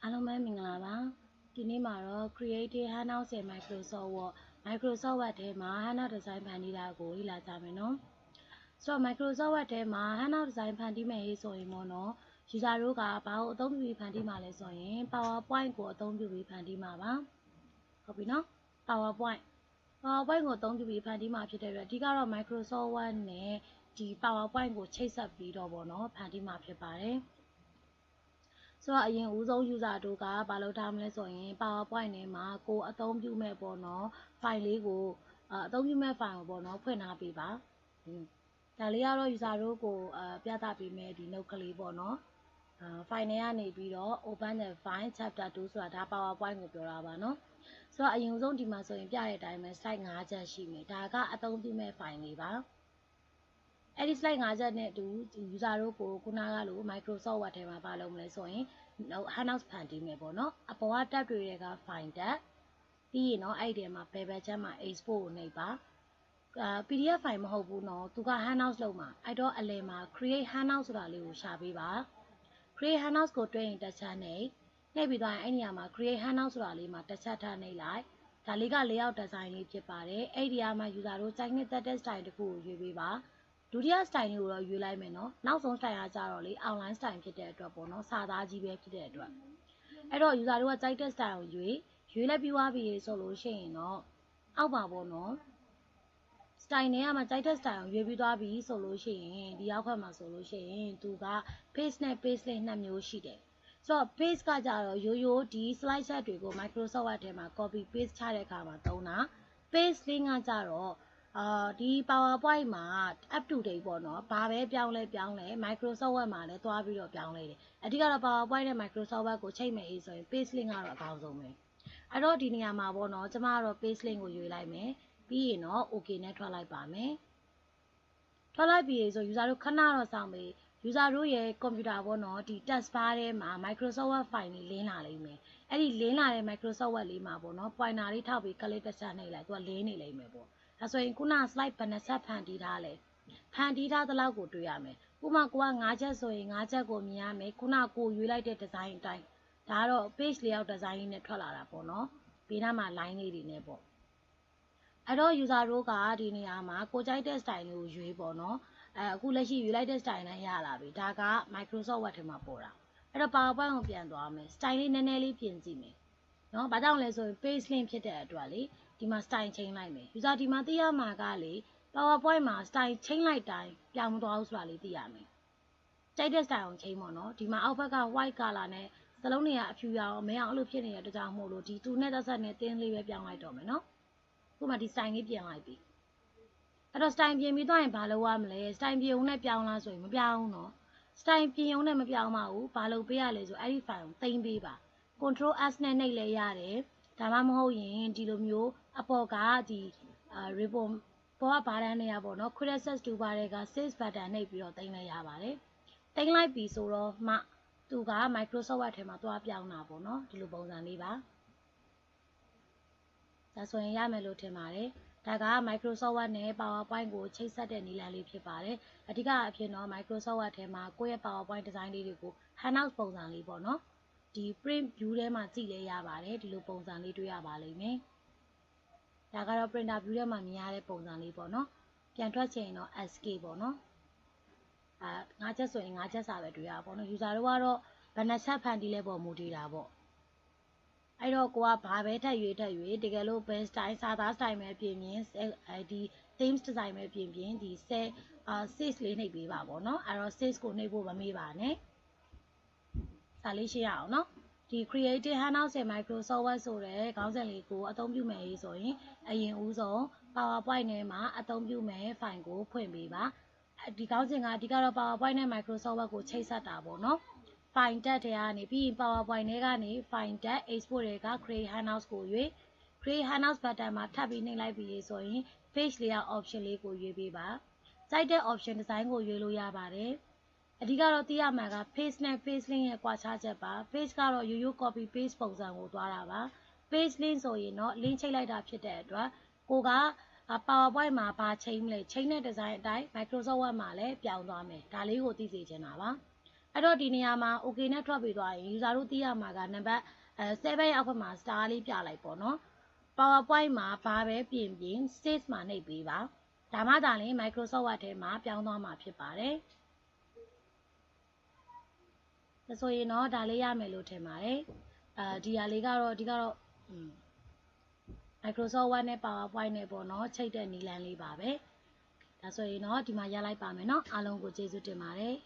အားလုံးပဲမင်္ဂလာပါဒီနေ့မှာတော့ Creative Handout ရဲ့ Microsoft Word ထဲမှာ Handout Design ဖန်တီးတာကိုလေ့လာကြမယ်နော်ဆိုတော့ Microsoft Word ထဲမှာ Handout Design ဖန်တီးမယ်ဆိုရင်ပေါ့နော် user တို့ကဘာကိုအသုံးပြုပြီးဖန်တီးမှာလဲဆိုရင် PowerPoint ကိုအသုံးပြုပြီးဖန်တီးမှာပါဟုတ်ပြီနော် PowerPoint ကိုအသုံးပြုပြီးဖန်တီးမှာဖြစ်တဲ့အတွက်အဓိကတော့ Microsoft Word နဲ့ဒီ PowerPoint ကိုချိတ်ဆက်ပြီးတော့ပေါ့နော်ဖန်တီးမှာဖြစ်ပါတယ်ဆိုတော့အရင်ဦးဆုံး user တို့ကဘာလုပ်ထားမလဲဆိုရင် PowerPoint ထဲမှာကိုအသုံးပြုမဲ့ပေါ့နော် file လေးကိုအသုံးပြုမဲ့ file ကိုပေါ့နော်ဖွင့်ထားပေးပါဒါလေးကတော့ user တို့ကိုပြသပေးမယ်ဒီ note ကလေးပေါ့နော် file ထဲကနေပြီးတော့ open the file chapter 2ဆိုတာဒါ PowerPoint ကိုပြောတာပါနော်ဆိုတော့အရင်ဦးဆုံးဒီမှာဆိုရင်ပြတဲ့အတိုင်းပဲ slide 5ချက်ရှိမယ်ဒါကအသုံးပြုမဲ့ file လေးပါအဲ့ဒီ slide 5ချက်နဲ့အတူ user တို့ကိုခုနကလို Microsoft Word ထဲမှာပါလုပ်မလဲဆိုရင် Handout ဖန်တီးမယ်ပေါ့နော်အပေါ်က tab တွေက File tab ပြီးရင်တော့အဲ့ဒီထဲမှာ ဘယ်ဘက်ချက်မှာ Export ကိုနှိပ်ပါPDF file မဟုတ်ဘူးနော်သူက Handout လုပ်မှာအဲ့တော့အလယ်မှာ Create Handout ဆိုတာလေးကိုရှာပေးပါ Create Handout ကိုတွဲရင်တစ်ချက်နှိပ်ပြီးသွားရင်အဲ့ဒီနေရာမှာ Create Handout ဆိုတာလေးမှာတစ်ချက်ထားနှိပ်လိုက်ဒါလေးက layout design လေးဖြစ်ပါတယ်အဲ့ဒီနေရာမှာ user တို့စိုက်နှစ်သက်တဲ့ style တစ်ခုကိုရွေးပေးပါဒုတိယ style လေးကိုတော့ရွေးလိုက်မယ်နော်နောက်ဆုံး style ကကြတော့လေ online style ဖြစ်တဲ့အတွက်ပေါ့နော်စာသားကြီးပဲဖြစ်တဲ့အတွက်အဲ့တော့ user တို့ကစိုက်တဲ့ style ကိုရွေးလိုက်ပြီးသွားပြီဆိုလို့ရှိရင်တော့အောက်ပါပေါ့နော် style နဲ့ကမှစိုက်တဲ့ style ကိုရွေးပြီးသွားပြီဆိုလို့ရှိရင်ဒီအောက်ခက်မှာဆိုလို့ရှိရင်သူက page နဲ့ page link နှစ်မျိုးရှိတယ်ဆိုတော့ page ကကြတော့ရိုးဒီ slide set တွေကို Microsoft Word ထဲမှာ copy paste ချတဲ့အခါမှာသုံးတာ page link ကကြတော့ဒီ PowerPoint မှာ up to date ပေါ့နော်ဘာပဲပြောင်းလဲ Microsoft Word မှာလည်းသွားပြီးတော့ပြောင်းလဲတယ်အဓိကတော့ PowerPoint နဲ့ Microsoft Word ကိုချိန်မယ်ဆိုရင် page link ကတော့အကောင်းဆုံးပဲအဲ့တော့ဒီနေရာမှာပေါ့နော်ကျမကတော့ page link ကိုရွေးလိုက်မယ်ပြီးရင်တော့ okay နဲ့ထွက်လိုက်ပါမယ်ထွက်လိုက်ပြီဆို user တို့ခဏတော့စောင့်ပေး user တို့ရဲ့ computer ပေါ့နော်ဒီ task bar ထဲမှာ Microsoft Word file လေးလင်းလာလိမ့်မယ်အဲ့ဒီလင်းလာတဲ့ Microsoft Word လေးမှာပေါ့နော် pointer လေးထောက်ပြီး click တစ်ချက်နှိပ်လိုက်သူကလင်းနေလိမ့်မယ်ပေါ့ဒါဆိုရင်ခုန slide ဘယ်နှချက်ဖန်တီးထားလဲဖန်တီးထားသလောက်ကိုတွေ့ရမယ်ဥပမာကိုက9ချက်ဆိုရင်9ချက်ကိုမြင်ရမယ်ခုနကိုရွေးလိုက်တဲ့ design အတိုင်းဒါကတော့ page layout design လေးနဲ့ထွက်လာတာပေါ့နော်ဘေးနားမှာ line လေးတွေနဲ့ပေါ့အဲ့တော့ user တို့ကဒီနေရာမှာကိုကြိုက်တဲ့ style လေးကိုရွေးပေါ့နော်အခုလက်ရှိရွေးလိုက်တဲ့ style နဲ့ရလာပြီဒါက Microsoft Word ထဲမှာပေါ်တာအဲ့တော့ PowerPoint ကိုပြန်သွားမယ် style လေးနည်းနည်းလေးပြင်ကြည့်မယ်နော်ဘာကြောင့်လဲဆိုရင် page link ဖြစ်တဲ့အတွက်လေဒီမှာ style ချိန်လိုက်မယ် user ဒီမှာသိရမှာကလေ PowerPoint မှာ style ချိန်လိုက်တိုင်းပြောင်းမသွားဘူးဆိုတာလေးသိရမယ်ကြိုက်တဲ့ style ကိုချိန်ပေါ့နော်ဒီမှာအောက်ဘက်က white color နဲ့စလုံးတွေကအဖြူရောင်မဲအောင်အဲ့လိုဖြစ်နေတဲ့အတွက်ကြောင့်မို့လို့ဒီတူနဲ့သက်ဆက်နဲ့တင်းလေးပဲပြောင်းလိုက်တော့မယ်နော်ခုမှဒီ style လေးပြင်လိုက်ပြီအဲ့တော့ style ပြင်ပြီးသွားရင်ဘာလုပ်ရမလဲ style ပြင်ုံနဲ့ပြောင်းလားဆိုရင်မပြောင်းဘူးနော် style ပြင်ုံနဲ့မပြောင်းပါဘူးဘာလုပ်ပေးရလဲဆိုအဲ့ဒီ file ကိုတင်ပေးပါ control s နဲ့နှိပ်လဲရတယ်ဒါမှမဟုတ်ရင်ဒီလိုမျိုးအပေါ်ကဒီ ribbon ပေါ်ကဘာတန်းတွေကပေါ့နော် quick access toolbar တွေက save button နှိပ်ပြီးတော့တင်လဲရပါတယ်တင်လိုက်ပြီဆိုတော့မှသူက Microsoft Word ထဲမှာသွားပြောင်းတာပေါ့နော်ဒီလိုပုံစံလေးပါဒါဆိုရင်ရမယ်လို့ထင်ပါတယ်ဒါက Microsoft Word နဲ့ PowerPoint ကိုချိတ်ဆက်တဲ့နည်းလမ်းလေးဖြစ်ပါတယ်အဓိကအဖြစ်တော့ Microsoft Word ထဲမှာကိုယ့်ရဲ့ PowerPoint design လေးတွေကို Handout ပုံစံလေးပေါ့နော်ဒီ print view ထဲမှာကြည့်လဲရပါတယ်ဒီလိုပုံစံလေးတွေ့ရပါလိမ့်မယ်ဒါကတော့ printer view ထဲမှာမြင်ရတဲ့ပုံစံလေးပေါ့နော်ပြန်ထွက်ချင်ရင်တော့ escape ပေါ့နော်9ချက်ဆိုရင်9ချက်စာပဲတွေ့ရပါပေါ့နော် user တို့ကတော့ဘယ်နှချက်ဖန်တီးလဲပေါ်မူတည်တာပေါ့အဲ့တော့ကိုကဘာပဲထပ်ရွေးတကယ်လို့ best style စာသား style ပဲပြင်ဒီ theme design ပဲပြင်ဒီ save လေးနှိပ်ပေးပါပေါ့နော်အဲ့တော့ save ကိုနှိပ်ဖို့မမေ့ပါနဲ့စာလေးရှင်းရအောင်နော်ဒီ Creative Handout ရဲ့ Microsoft Word ဆိုတဲ့ခေါင်းစဉ်လေးကိုအသုံးပြုမယ်ဆိုရင်အရင်ဦးဆုံး PowerPoint ထဲမှာအသုံးပြုမယ် file ကိုဖွင့်ပေးပါဒီခေါင်းစဉ်ကအဓိကတော့ PowerPoint နဲ့ Microsoft Word ကိုချိတ်ဆက်တာပေါ့နော် file tab ထဲကနေပြီး PowerPoint ထဲကနေ file tab export တွေက Create Handout ကိုရွေး Create Handout button မှာထပ်ပြီးနှိပ်လိုက်ပြီးဆိုရင် page layout option လေးကိုရွေးပေးပါကြိုက်တဲ့ option design ကိုရွေးလို့ရပါတယ်အဓိကတော့သိရမှာက page နဲ့ page link ရဲ့ကွာခြားချက်ပါ page ကတော့ရိုးရိုး copy paste ပုံစံကိုသွားတာပါ page link ဆိုရင်တော့ link ချိတ်လိုက်တာဖြစ်တဲ့အတွက်ကိုက PowerPoint မှာဘာချိန်မလဲချိန်တဲ့ design အတိုင်း Microsoft Word မှာလည်းပြောင်းသွားမယ်ဒါလေးကိုသိစေချင်တာပါ အဲ့တော့ဒီနေရာမှာ okay နဲ့ထွက်ပြီးသွားရင် user တို့သိရမှာကနံပါတ်7ရဲ့အောက်ဘက်မှာ star လေးပြလိုက်ပေါ့နော် PowerPoint မှာဘာပဲပြင်ပြင် save မှာနှိပ်ပေးပါဒါမှသာလျှင် Microsoft Word ထဲမှာပြောင်းသွားမှာဖြစ်ပါတယ်ဒါဆိုရင်တော့ဒါလေးရမယ်လို့ထင်ပါတယ်ဒီဟာလေးကတော့ Microsoft Word နဲ့ PowerPoint နဲ့ပေါ့နော်ချိတ်တဲ့နည်းလမ်းလေးပါပဲဒါဆိုရင်တော့ဒီမှာရလိုက်ပါမယ်เนาะအားလုံးကိုကျေးဇူးတင်ပါတယ်